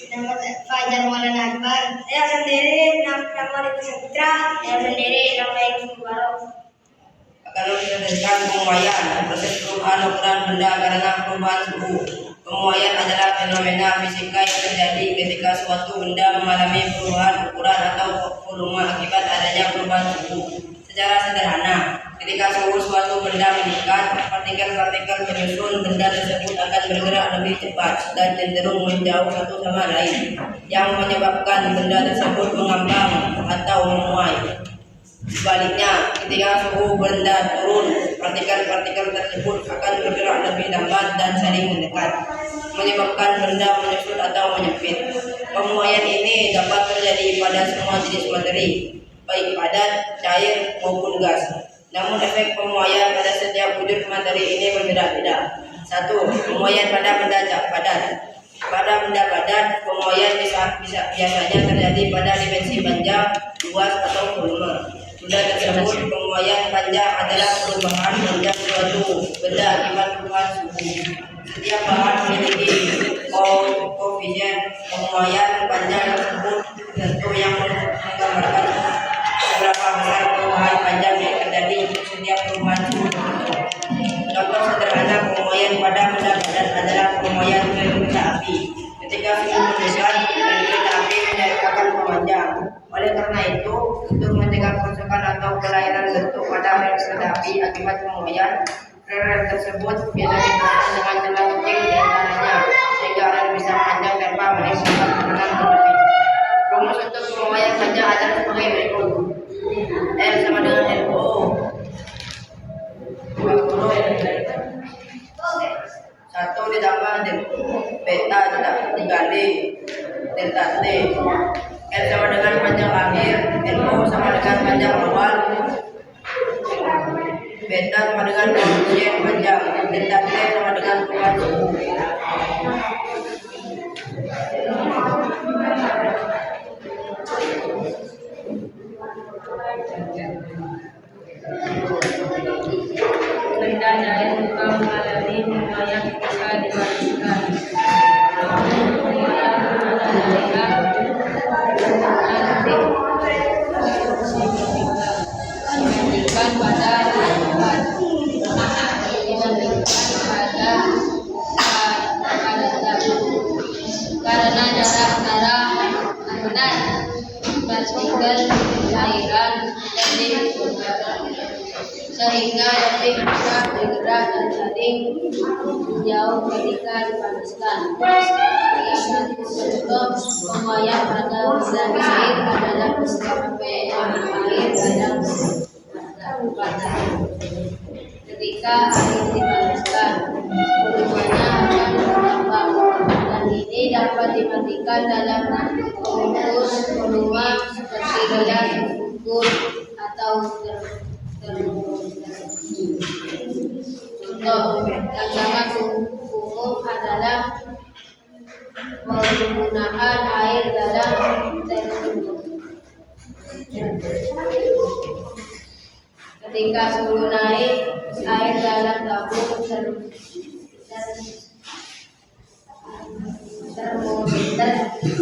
Nama Fajar Maulana Akbar. Saya sendiri nama Riko Saputra. Saya sendiri nama Eko Mubarok. Akan menceritakan pemuaian proses perubahan ukuran benda karena perubahan suhu. Pemuaian adalah fenomena fisika yang terjadi ketika suatu benda mengalami perubahan ukuran atau volume akibat adanya perubahan suhu. Secara sederhana, ketika suhu suatu benda meningkat, partikel-partikel penyusun benda tersebut akan bergerak lebih cepat dan cenderung menjauh satu sama lain, yang menyebabkan benda tersebut mengambang atau memuai. Sebaliknya, ketika suhu benda turun, partikel-partikel tersebut akan bergerak lebih lambat dan saling mendekat, menyebabkan benda menyusut atau menyempit. Pemuaian ini dapat terjadi pada semua jenis materi, baik padat, cair, maupun gas. Namun efek pemuaian pada setiap wujud materi ini berbeda-beda. 1. Pemuaian pada benda padat. Pada benda padat, pemuaian biasanya terjadi pada dimensi panjang, luas, atau volume. Benda tersebut, pemuaian panjang adalah perubahan panjang suatu benda akibat perubahan suhu. Setiap bahan memiliki koefisien pemuaian panjang tersebut tertentu yang menggambarkan seberapa besar perubahan panjang yang terjadi untuk setiap perubahan suhu. Contoh sederhana pemuaian pada benda padat adalah pemuaian rel kereta api. Ketika suhu meningkat, rel kereta api akan memanjang. Oleh karena itu, untuk mencegah kerusakan atau kelainan bentuk pada rel kereta api akibat pemuaian, rel tersebut biasanya dipasang dengan celah kecil di antaranya, sehingga rel bisa panjang tanpa menimbulkan tekanan berlebih. Rumus untuk pemuaian panjang adalah sebagai berikut. L sama dengan LO. 1 ditambah beta dikali delta T. L sama dengan panjang akhir, LO sama dengan panjang awal, beta sama dengan koefisien panjang, delta T sama dengan perubahan suhu. Benda cair juga mengalami pemuaian ketika dipadatkan. Pemuaian adalah dibandingkan pada karena jarak antara adonan partikel cairan lebih sehingga lebih mudah bergerak dan saling jauh ketika dipanaskan. Contoh pemuaian pada benda cair adalah pemuaian air dalam panas. Ketika air dipanaskan, volumenya akan bertambah, dan ini dapat dimatikan dalam ukur volume seperti gelas, ukur atau Contoh yang sangat umum adalah menggunakan air dalam termos. Ketika suhu naik, air dalam tabung termometer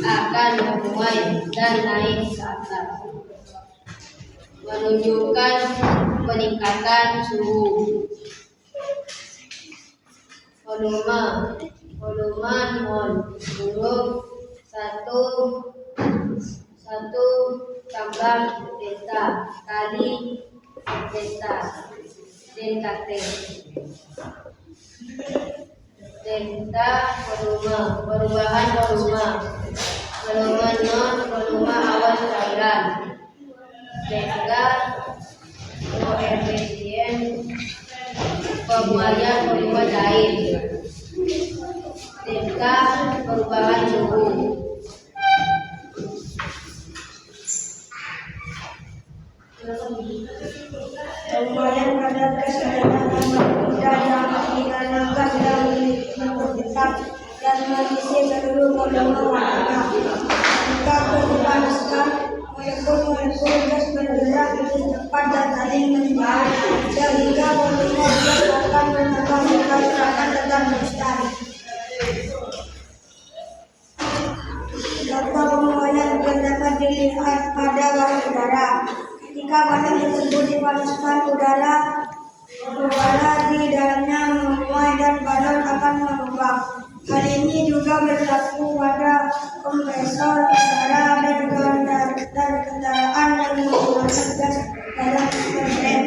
akan memuai dan naik ke atas, menunjukkan peningkatan suhu. Volume mol huruf 1 tambah delta kali delta T. Delta volume, perubahan volume non volume awal cairan. Delta koefisien pemuaian volume cair. Delta perubahan suhu. Pemuaian pada gas adalah benda yang dimana gas yang tetap dan mengisi seluruh volume warna. Jika dipanaskan, molekul-molekul gas bergerak lebih cepat dan saling menjauh, sehingga volume gas akan menambah, maka akan tetap lestari. Dampak pemuaian juga dapat dilihat pada bahan udara. Ketika bahan tersebut dipanaskan, udara di dalamnya memuai dan balon akan meluap. Hal ini juga berlaku pada kompresor udara dan kendaraan yang menggunakan gas dalam mesin.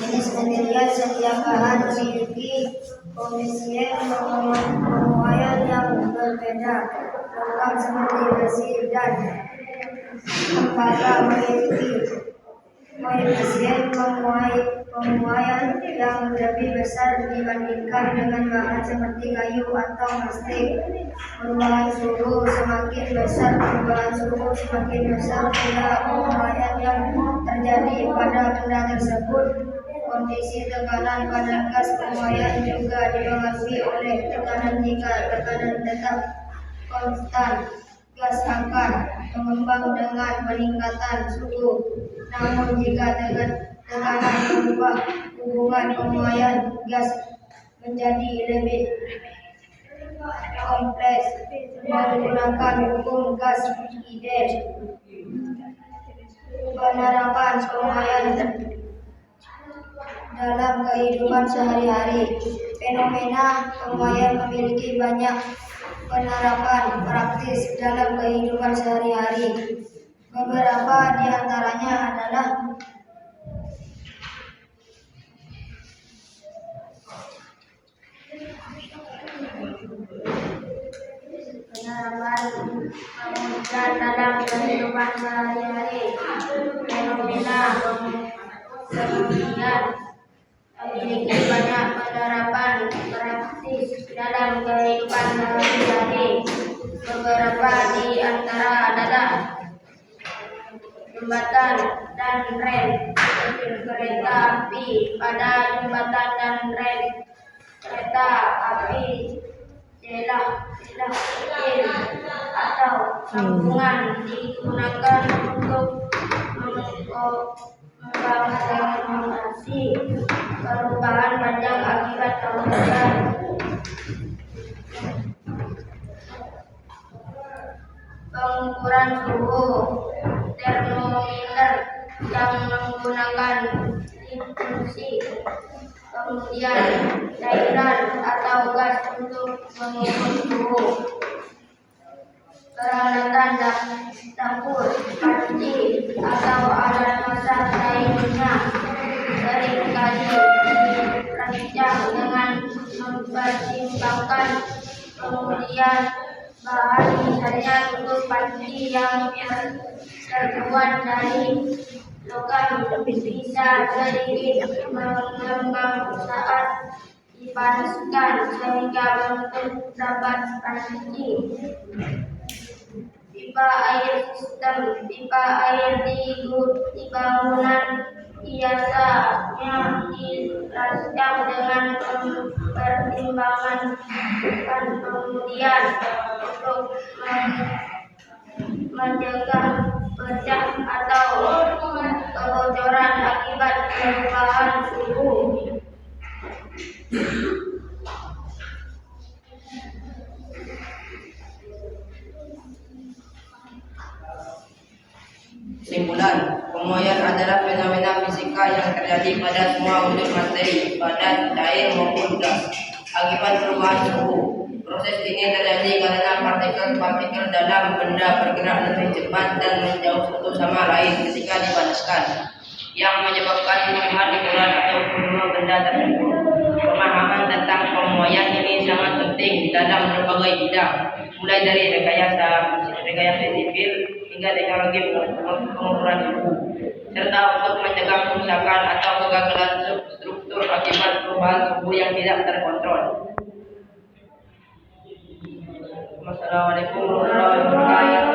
Jenis material setiap bahan memiliki koefisien pemuaian yang berbeda. Logam seperti besi dan tembaga memiliki koefisien pemuaian yang lebih besar dibandingkan dengan bahan seperti kayu atau plastik. Perubahan suhu semakin besar pula pemuaian yang terjadi pada benda tersebut. Kondisi tekanan pada gas pemuaian juga dipengaruhi oleh tekanan. Jika tekanan tetap konstan, gas akan mengembang dengan peningkatan suhu. Namun jika tekanan berubah, hubungan pemuaian gas menjadi lebih kompleks menggunakan hukum gas Iden. Penerapan pemuaian dalam kehidupan sehari-hari. Fenomena pemuaian memiliki banyak penerapan praktis dalam kehidupan sehari-hari. Beberapa di antaranya adalah penerapan pemuaian dalam kehidupan sehari-hari. Fenomena pemuaian memiliki banyak penerapan praktis dalam kehidupan sehari-hari. Beberapa di antara adalah jembatan dan rel, kereta api. Pada jembatan dan rel kereta api, celah kecil atau sambungan digunakan untuk mengakomodasi perubahan panjang akibat pemuaian. Pengukuran suhu termometer yang menggunakan infusi, kemudian cairan atau gas untuk mengukur suhu. Peralatan dapur, panci atau alat masak lainnya seringkali dirancang dengan mempertimbangkan kemudian bahan, misalnya untuk panci yang terbuat dari logam bisa sedikit mengembang saat dipanaskan sehingga bentuk dapat panci. Pipa air sistem pipa air di bangunan biasanya dirancang dengan pertimbangan kemudian untuk mencegah pecah atau kebocoran akibat perubahan suhu. Kesimpulan, pemuaian adalah fenomena fisika yang terjadi pada semua unsur materi, padat, cair maupun gas, akibat perubahan suhu. Proses ini terjadi karena partikel-partikel dalam benda bergerak lebih cepat dan menjauh satu sama lain ketika dipanaskan, yang menyebabkan perubahan lingkungan atau volume benda tersebut. Pemahaman tentang pemuaian ini sangat penting dalam berbagai bidang, mulai dari rekayasa sipil hingga teknologi pengukuran suhu, serta untuk mencegah kerusakan atau kegagalan struktur akibat perubahan suhu yang tidak terkontrol. Wassalamualaikum warahmatullahi wabarakatuh.